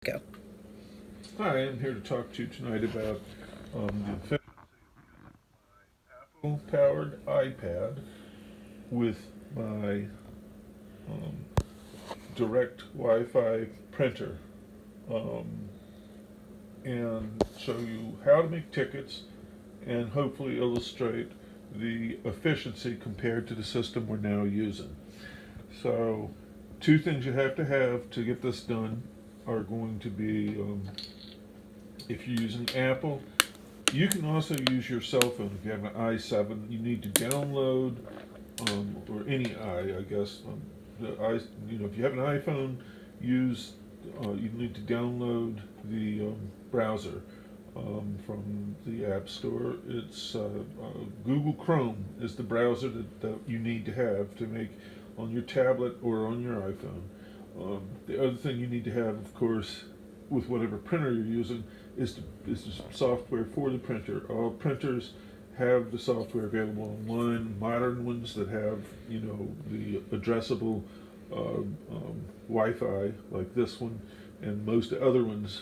Go. Hi, I'm here to talk to you tonight about the Apple-powered iPad with my um, direct Wi-Fi printer, um, and show you how to make tickets and hopefully illustrate the efficiency compared to the system we're now using. So, two things you have to get this done are going to be if you're using Apple. You can also use your cell phone if you have an i7. You need to download, or any I guess. If you have an iPhone, use. You need to download the browser from the App Store. It's Google Chrome is the browser that you need to have to make on your tablet or on your iPhone. The other thing you need to have, of course, with whatever printer you're using, is the software for the printer. All printers have the software available online. Modern ones that have, the addressable Wi-Fi like this one, and most other ones,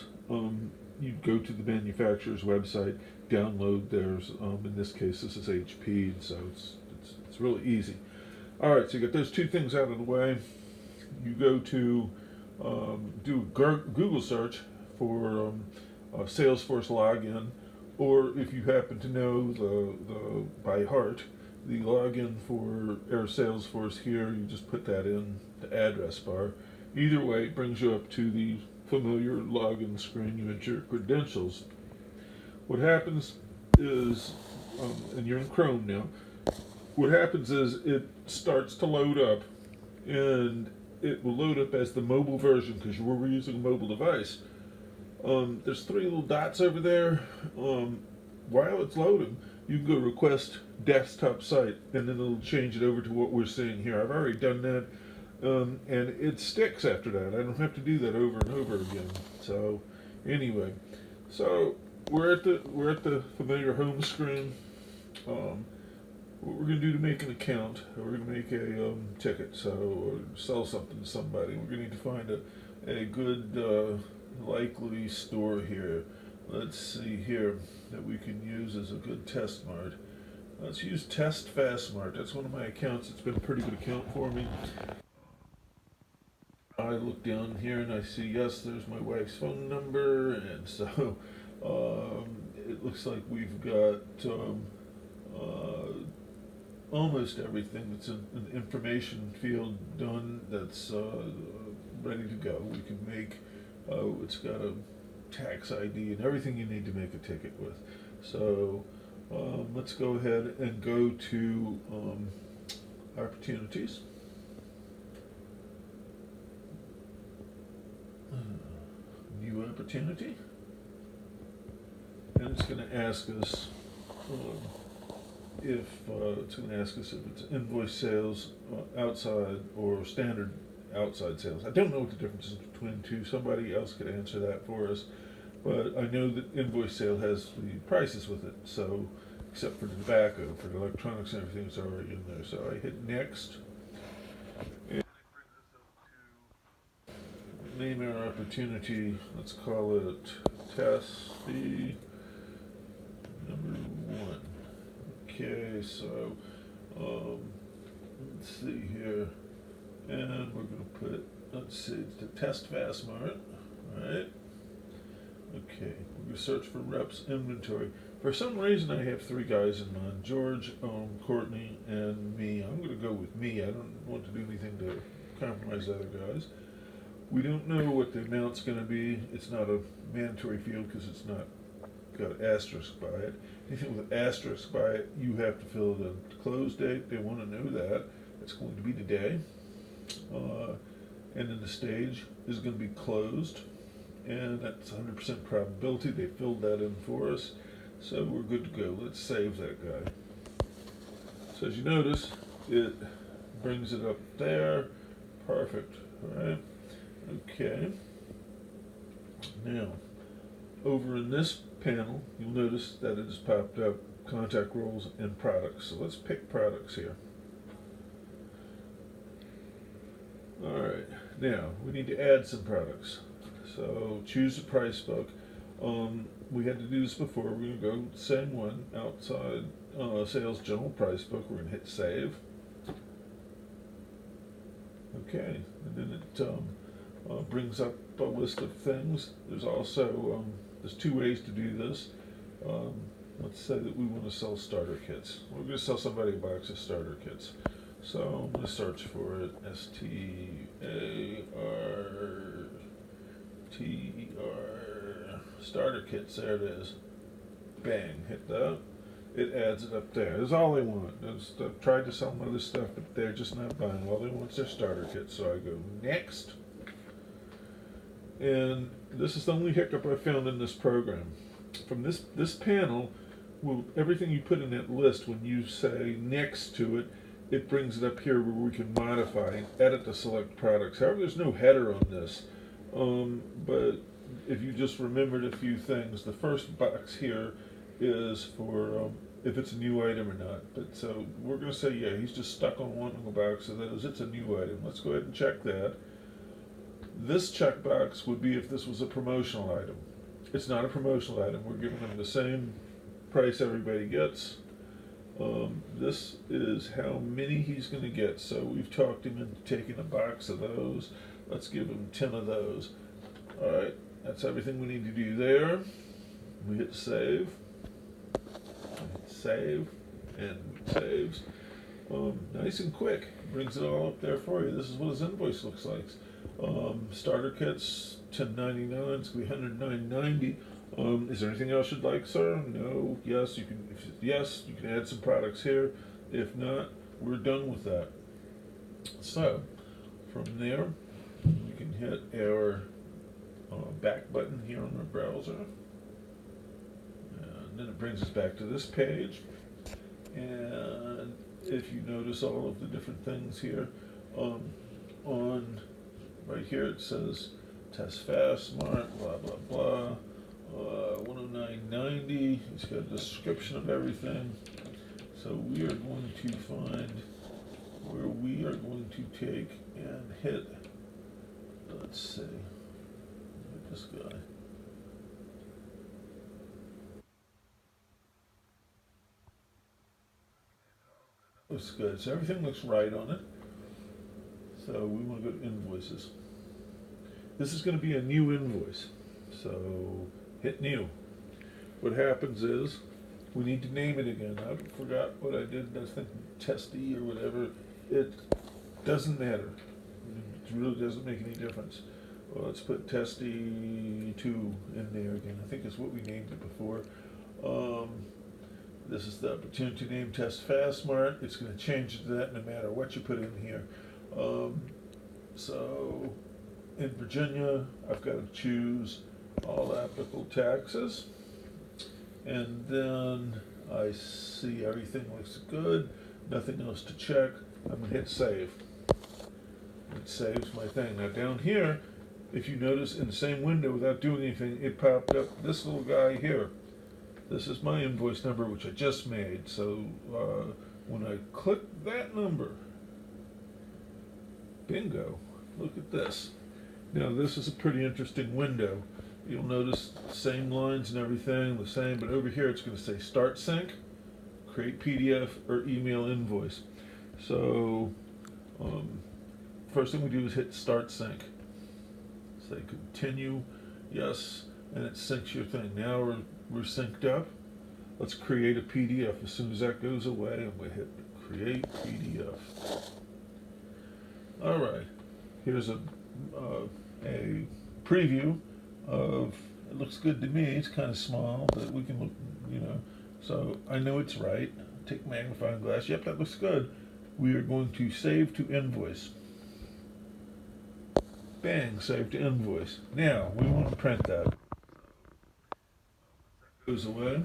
you go to the manufacturer's website, download theirs. In this case, this is HP, and so it's really easy. All right, so you get those two things out of the way. You go to do a Google search for Salesforce login, or if you happen to know the by heart the login for Air Salesforce here, you just put that in the address bar. Either way, it brings you up to the familiar login screen. You enter your credentials. What happens is, and you're in Chrome now, what happens is it starts to load up, and it will load up as the mobile version because you were using a mobile device. There's three little dots over there. While it's loading, you can go request desktop site, and then it'll change it over to what we're seeing here. I've already done that, and it sticks after that. I don't have to do that over and over again. So, anyway, so we're at the familiar home screen. What we're going to do to make an account, we're going to make a ticket, so or sell something to somebody. We're going to need to find a good likely store here. Let's see here that we can use as a good test mart. Let's use Test Fast Mart. That's one of my accounts. It's been a pretty good account for me. I look down here and I see, yes, there's my wife's phone number, and so it looks like we've got uh, almost everything that's in the information field done. That's ready to go. We can make. It's got a tax ID and everything you need to make a ticket with. So let's go ahead and go to opportunities. New opportunity, and it's going to ask us if it's invoice sales outside or standard outside sales. I don't know what the difference is between the two. Somebody else could answer that for us, but I know that invoice sale has the prices with it. So, except for the tobacco, for the electronics and everything, it's already in there. So I hit next. And name our opportunity. Let's call it Testy number one. Okay, so let's see here, and we're going to put, let's see, it's the Test Fast Mart, right? Okay, we're going to search for reps inventory. For some reason, I have three guys in mind: George, Courtney, and me. I'm going to go with me. I don't want to do anything to compromise the other guys. We don't know what the amount's going to be. It's not a mandatory field because it's not got an asterisk by it. Anything with an asterisk by it, you have to fill the close date. They want to know that. It's going to be today. And then the stage is going to be closed. And that's 100% probability. They filled that in for us. So we're good to go. Let's save that guy. So as you notice, it brings it up there. Perfect. All right. Okay. Now, over in this panel, you'll notice that it has popped up contact roles and products. So let's pick products here. All right. Now, we need to add some products. So choose a price book. We had to do this before. We're going to go same one, outside sales general price book. We're going to hit save. Okay, and then it brings up a list of things. There's also there's two ways to do this. Let's say that we want to sell starter kits. We're going to sell somebody a box of starter kits. So I'm going to search for it. STARTER starter kits. There it is. Bang! Hit that. It adds it up there. That's all they want. I've tried to sell them other stuff, but they're just not buying. All they want is their starter kit. So I go next. And this is the only hiccup I found in this program. From this panel, everything you put in that list, when you say next to it, it brings it up here where we can modify and edit the select products. However, there's no header on this. But if you just remembered a few things, the first box here is for if it's a new item or not. But so we're going to say, yeah, he's just stuck on one little box of those. It's a new item. Let's go ahead and check that. This checkbox would be if this was a promotional item. It's not a promotional item. We're giving them the same price everybody gets. This is how many he's going to get. So we've talked him into taking a box of those. Let's give him 10 of those. All right, that's everything we need to do there. We hit save. Save, and saves. Nice and quick. Brings it all up there for you. This is what his invoice looks like. Starter kits, $10.99. It's going to be $109.90. Is there anything else you'd like, sir? No. Yes. You can. Yes, you can add some products here. If not, we're done with that. So, from there, we can hit our back button here on our browser. And then it brings us back to this page. And if you notice all of the different things here, on right here it says test fast, smart, blah, blah, blah, 109.90. It's got a description of everything. So we are going to find where we are going to take and hit, let's see, look at this guy. Looks good. So everything looks right on it. So we want to go to invoices. This is going to be a new invoice. So hit new. What happens is we need to name it again. I forgot what I did. I think testy or whatever. It doesn't matter. It really doesn't make any difference. Well, let's put testy 2 in there again. I think that's what we named it before. This is the opportunity name test fast smart. It's going to change to that no matter what you put in here. So in Virginia, I've got to choose all applicable taxes. And then I see everything looks good. Nothing else to check. I'm going to hit save. It saves my thing. Now down here, if you notice in the same window without doing anything, it popped up this little guy here. This is my invoice number, which I just made. So when I click that number, bingo, look at this. Now this is a pretty interesting window. You'll notice the same lines and everything, the same, but over here it's going to say start sync, create PDF, or email invoice. So first thing we do is hit start sync. Say continue, yes, and it syncs your thing. Now we're synced up. Let's create a PDF. As soon as that goes away, I'm going to hit create PDF. All right, here's a preview of, it looks good to me. It's kind of small, but we can look, so I know it's right. Take magnifying glass. Yep, that looks good. We are going to save to invoice. Bang, save to invoice. Now, we want to print that. Goes away.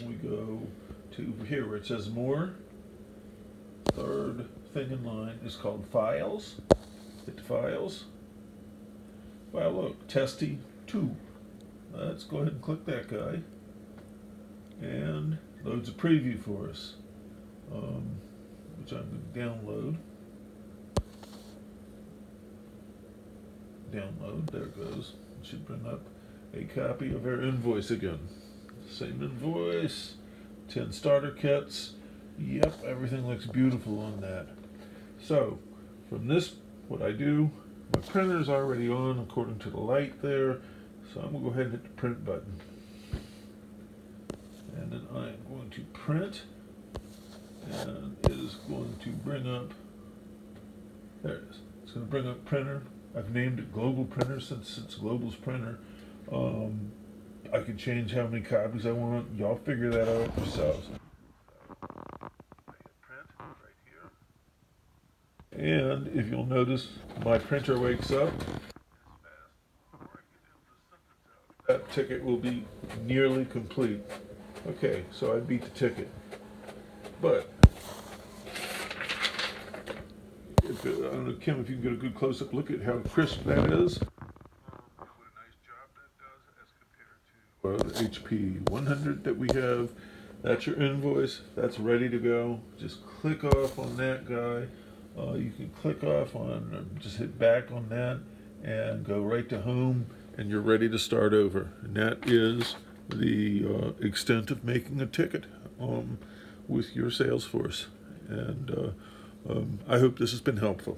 We go to here where it says more. Third thing in line is called files. Hit files. Wow, look, testy 2. Let's go ahead and click that guy. And loads a preview for us, which I'm going to download. download. There it goes. It should bring up a copy of our invoice again. Same invoice, 10 starter kits. Yep, everything looks beautiful on that. So, from this, what I do, my printer's already on according to the light there, so I'm going to go ahead and hit the print button. And then I'm going to print, and it is going to bring up, there it is. It's going to bring up printer. I've named it Global Printer since it's Global's printer. I can change how many copies I want. Y'all figure that out yourselves. I hit print right here. And if you'll notice, my printer wakes up. That ticket will be nearly complete. Okay, so I beat the ticket. But, I don't know, Kim, if you can get a good close-up look at how crisp that is. What a nice job that does as compared to the HP 100 that we have. That's your invoice. That's ready to go. Just click off on that guy. You can click off on, just hit back on that and go right to home, and you're ready to start over. And that is the extent of making a ticket with your Salesforce. And I hope this has been helpful.